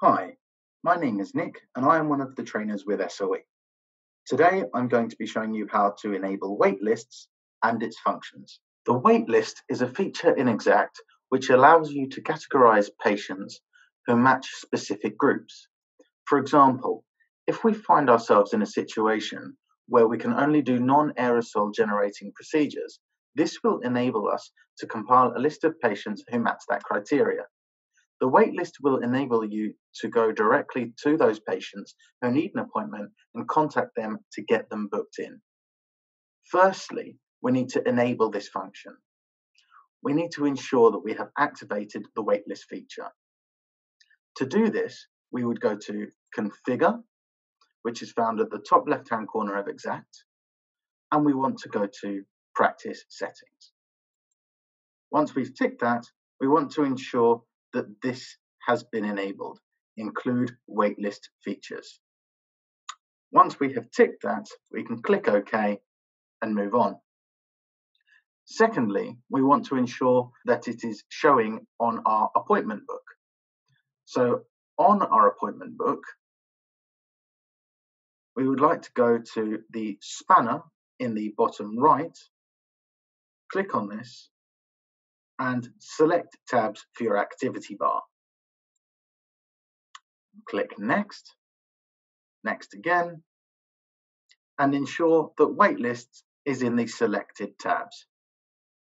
Hi, my name is Nick and I am one of the trainers with SOE. Today I'm going to be showing you how to enable waitlists and its functions. The waitlist is a feature in Exact which allows you to categorize patients who match specific groups. For example, if we find ourselves in a situation where we can only do non-aerosol generating procedures, this will enable us to compile a list of patients who match that criteria. The waitlist will enable you to go directly to those patients who need an appointment and contact them to get them booked in. Firstly, we need to enable this function. We need to ensure that we have activated the waitlist feature. To do this, we would go to Configure, which is found at the top left-hand corner of Exact, and we want to go to Practice Settings. Once we've ticked that, we want to ensure that this has been enabled, include waitlist features. Once we have ticked that, we can click OK and move on. Secondly, we want to ensure that it is showing on our appointment book. So on our appointment book, we would like to go to the spanner in the bottom right, click on this, and select tabs for your activity bar. Click Next, Next again, and ensure that Waitlists is in the selected tabs.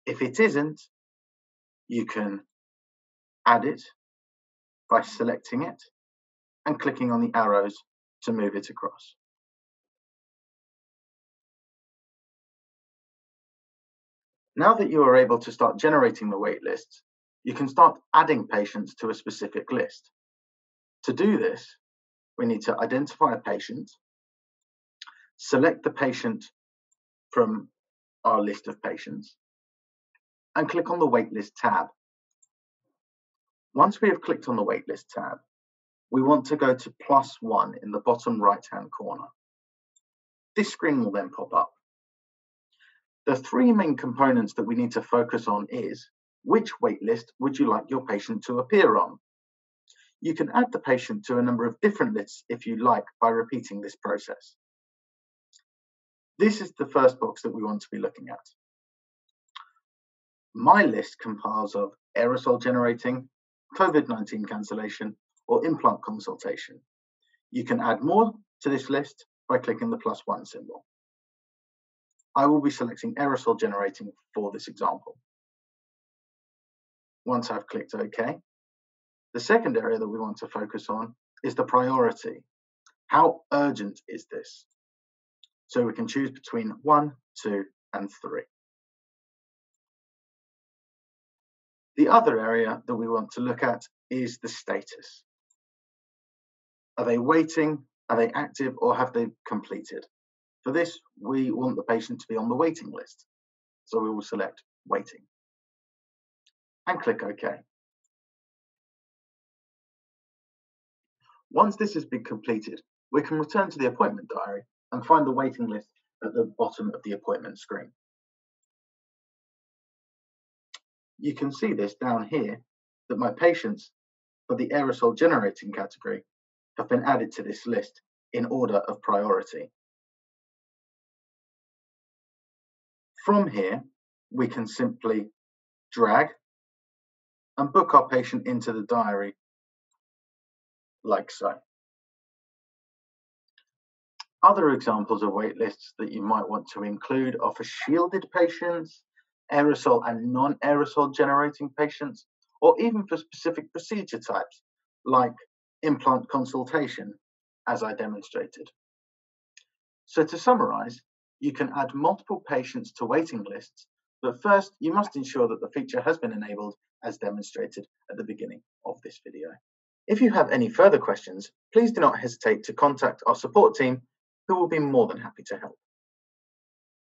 If it isn't, you can add it by selecting it and clicking on the arrows to move it across. Now that you are able to start generating the wait lists, you can start adding patients to a specific list. To do this, we need to identify a patient, select the patient from our list of patients, and click on the waitlist tab. Once we have clicked on the waitlist tab, we want to go to +1 in the bottom right-hand corner. This screen will then pop up. The three main components that we need to focus on is which waitlist would you like your patient to appear on? You can add the patient to a number of different lists if you like by repeating this process. This is the first box that we want to be looking at. My list compiles of aerosol generating, COVID-19 cancellation, or implant consultation. You can add more to this list by clicking the +1 symbol. I will be selecting aerosol generating for this example. Once I've clicked OK, the second area that we want to focus on is the priority. How urgent is this? So we can choose between 1, 2, and 3. The other area that we want to look at is the status. Are they waiting? Are they active? Or have they completed? For this, we want the patient to be on the waiting list. So we will select waiting and click OK. Once this has been completed, we can return to the appointment diary and find the waiting list at the bottom of the appointment screen. You can see this down here that my patients for the aerosol generating category have been added to this list in order of priority. From here, we can simply drag and book our patient into the diary like so. Other examples of waitlists that you might want to include are for shielded patients, aerosol and non-aerosol generating patients, or even for specific procedure types like implant consultation, as I demonstrated. So to summarize, you can add multiple patients to waiting lists, but first you must ensure that the feature has been enabled as demonstrated at the beginning of this video. If you have any further questions, please do not hesitate to contact our support team, who will be more than happy to help.